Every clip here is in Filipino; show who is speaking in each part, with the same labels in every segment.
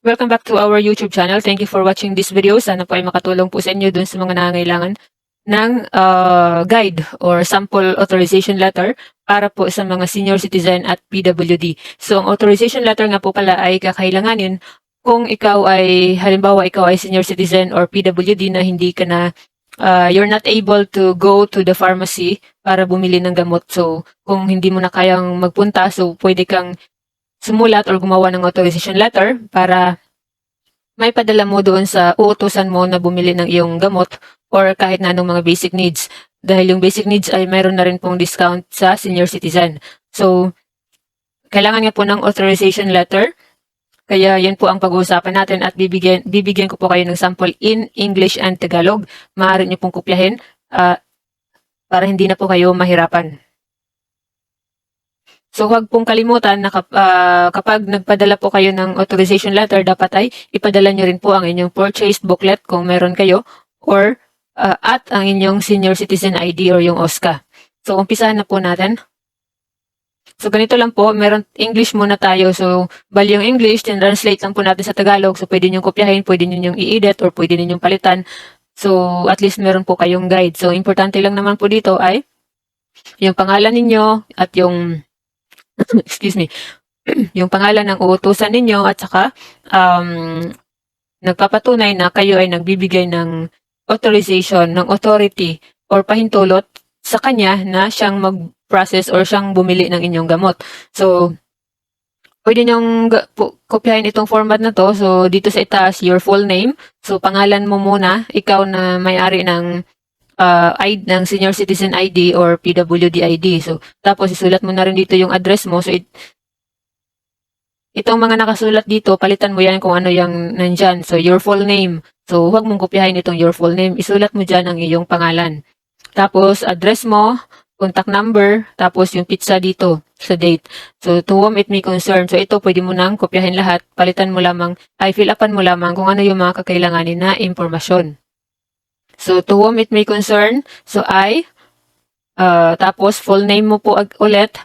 Speaker 1: Welcome back to our YouTube channel. Thank you for watching this video. Sana po ay makatulong po sa inyo dun sa mga nangangailangan ng guide or sample authorization letter para po sa mga senior citizen at PWD. So, ang authorization letter nga po pala ay kakailanganin kung ikaw ay, halimbawa, ikaw ay senior citizen or PWD na hindi ka na you're not able to go to the pharmacy para bumili ng gamot. So, kung hindi mo na kayang magpunta, so pwede kang sumulat or gumawa ng authorization letter para may padala mo doon sa uutusan mo na bumili ng iyong gamot or kahit na anong mga basic needs. Dahil yung basic needs ay mayroon na rin pong discount sa senior citizen. So, kailangan nga po ng authorization letter. Kaya yan po ang pag-uusapan natin at bibigyan ko po kayo ng sample in English and Tagalog. Maaari niyo pong kopyahin para hindi na po kayo mahirapan. So, huwag pong kalimutan na kapag nagpadala po kayo ng authorization letter, dapat ay ipadala nyo rin po ang inyong purchased booklet kung meron kayo or at ang inyong senior citizen ID or yung OSCA. So, umpisahan na po natin. So, ganito lang po. Meron English muna tayo. So, bali yung English, translate lang po natin sa Tagalog. So, pwede nyo kopyahin, pwede nyo i-edit or pwede ninyong palitan. So, at least meron po kayong guide. So, importante lang naman po dito ay yung pangalan ninyo at yung excuse me, yung pangalan ng uutusan ninyo at saka nagpapatunay na kayo ay nagbibigay ng authorization ng authority or pahintulot sa kanya na siyang mag-process or siyang bumili ng inyong gamot. So, pwede nyong kopyahin itong format na to. So, dito sa itaas, your full name. So, pangalan mo muna, ikaw na may-ari ng ng senior citizen ID or PWD ID. So, tapos isulat mo na rin dito yung address mo. So, itong mga nakasulat dito, palitan mo yan kung ano yung nandyan. So, your full name. So, huwag mong kopyahin itong your full name. Isulat mo dyan ang iyong pangalan. Tapos, address mo, contact number, tapos yung pizza dito sa date. So, to whom it may concern. So, ito pwede mo nang kopyahin lahat. Palitan mo lamang, fill upan mo lamang kung ano yung mga kakailanganin na impormasyon. So, to whom it may concern, so tapos full name mo po ulit.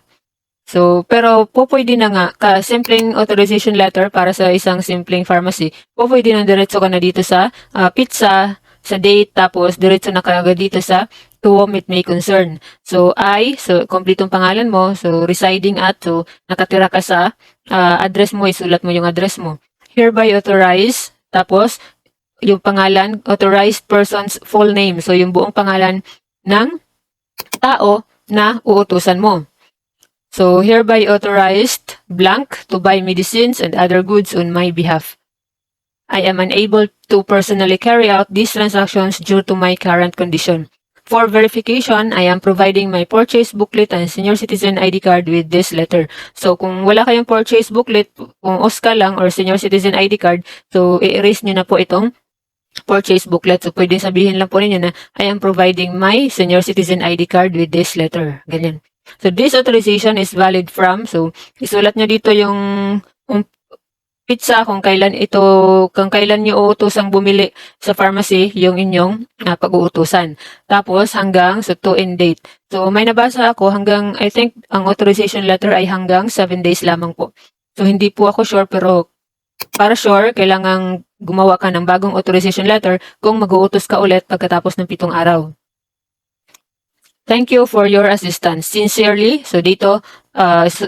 Speaker 1: So, pero pwede na nga, simpleng authorization letter para sa isang simpleng pharmacy, pwede na diretso ka na dito sa pizza, sa date, tapos diretso na kagad dito sa to whom it may concern. So, so kompletong pangalan mo, so residing at, so nakatira ka sa address mo, isulat mo yung address mo. Hereby authorize, tapos yung pangalan, authorized person's full name. So, yung buong pangalan ng tao na uutusan mo. So, hereby authorized blank to buy medicines and other goods on my behalf. I am unable to personally carry out these transactions due to my current condition. For verification, I am providing my purchase booklet and senior citizen ID card with this letter. So, kung wala kayong purchase booklet, kung OSCA lang or senior citizen ID card, so, i-erase nyo na po itong purchase booklet. So, pwede sabihin lang po ninyo na I am providing my senior citizen ID card with this letter. Ganyan. So, this authorization is valid from, so, isulat nyo dito yung pizza kung kailan nyo uutusang bumili sa pharmacy yung inyong pag-uutusan. Tapos, hanggang, so, to and date. So, may nabasa ako hanggang, I think, ang authorization letter ay hanggang 7 days lamang po. So, hindi po ako sure, pero para sure, kailangang gumawa ka ng bagong authorization letter kung mag-uutos ka ulit pagkatapos ng 7 araw. Thank you for your assistance. Sincerely, so dito,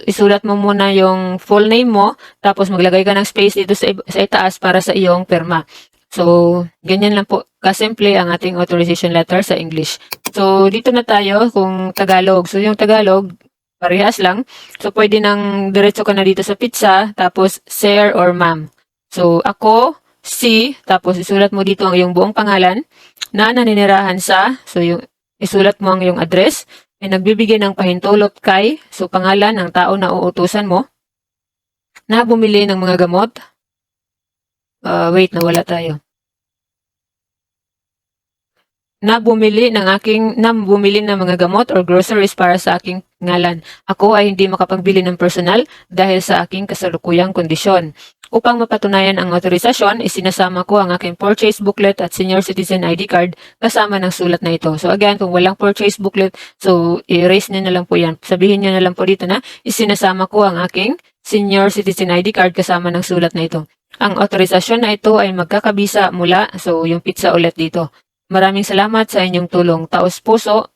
Speaker 1: isulat mo muna yung full name mo, tapos maglagay ka ng space dito sa itaas para sa iyong perma. So, ganyan lang po kasimple ang ating authorization letter sa English. So, dito na tayo kung Tagalog. So, yung Tagalog, parehas lang. So, pwede nang diretso ka na dito sa pizza, tapos sir or ma'am. So, ako, si, tapos isulat mo dito ang iyong buong pangalan na naninirahan sa, so yung isulat mo ang iyong address, ay nagbibigay ng pahintulot kay, so pangalan ng tao na uutusan mo, na bumili ng mga gamot. Wait, nawala tayo. Na bumili ng mga gamot or groceries para sa aking ngalan. Ako ay hindi makapagbili ng personal dahil sa aking kasalukuyang kondisyon. Upang mapatunayan ang autorisasyon, isinasama ko ang aking purchase booklet at senior citizen ID card kasama ng sulat na ito. So again, kung walang purchase booklet, so i-erase nyo na lang po yan. Sabihin nyo na lang po dito na isinasama ko ang aking senior citizen ID card kasama ng sulat na ito. ang autorisasyon na ito ay magkakabisa mula, so yung pizza ulit dito. Maraming salamat sa inyong tulong. Taos puso,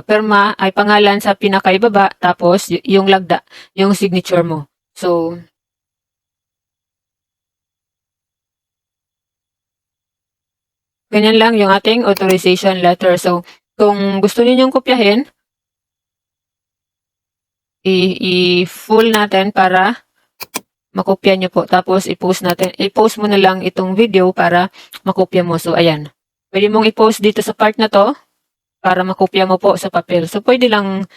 Speaker 1: perma ay pangalan sa pinakaibaba, tapos yung lagda, yung signature mo. So, ganyan lang yung ating authorization letter. So, kung gusto ninyong kopyahin, i-full natin para makopya nyo po. Tapos, i-post mo na lang itong video para makopya mo. So, ayan. Pwede mong i-post dito sa part na to para makopya mo po sa papel. So, pwede lang,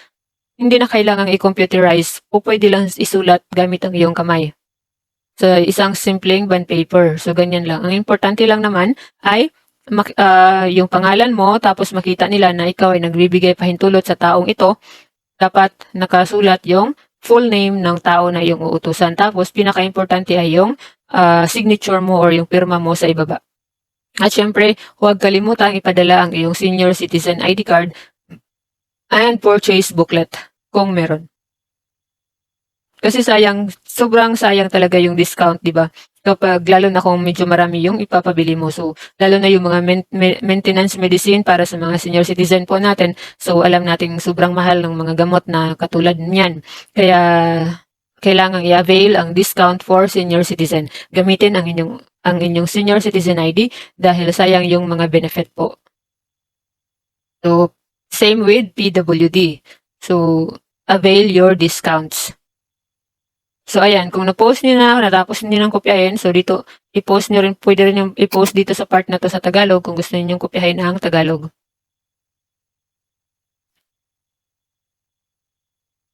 Speaker 1: hindi na kailangang i-computerize o pwede lang isulat gamit ang iyong kamay sa isang simpleng bond paper. So, ganyan lang. Ang importante lang naman ay yung pangalan mo, tapos makita nila na ikaw ay nagbibigay pahintulot sa taong ito, dapat nakasulat yung full name ng tao na iyong uutusan. Tapos, pinaka-importante ay yung signature mo or yung pirma mo sa ibaba. At syempre, huwag kalimutang ipadala ang iyong senior citizen ID card and purchase booklet kung meron. Kasi sobrang sayang talaga yung discount, di ba? Kapag lalo na kung medyo marami yung ipapabili mo. So, lalo na yung mga maintenance medicine para sa mga senior citizen po natin. So, alam nating sobrang mahal ng mga gamot na katulad niyan. Kaya, kailangang i-avail ang discount for senior citizen. Gamitin ang inyong senior citizen ID dahil sayang yung mga benefit po. So, same with PWD. So, avail your discounts. So, ayan, kung na-post niyo na, natapos niyo nang kopyahin, so dito, i-post niyo rin, pwede rin yung i-post dito sa part na to sa Tagalog kung gusto niyo kopyahin ang Tagalog.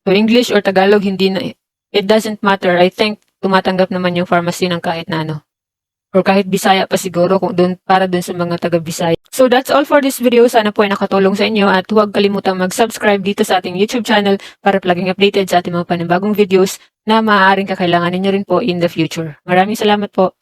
Speaker 1: So, English or Tagalog, it doesn't matter. I think, tumatanggap naman yung pharmacy ng kahit na ano. Or kahit Bisaya pa siguro para dun sa mga taga-Bisaya. So that's all for this video. Sana po ay nakatulong sa inyo at huwag kalimutang mag-subscribe dito sa ating YouTube channel para laging updated sa ating mga panibagong videos na maaaring kakailanganin nyo rin po in the future. Maraming salamat po.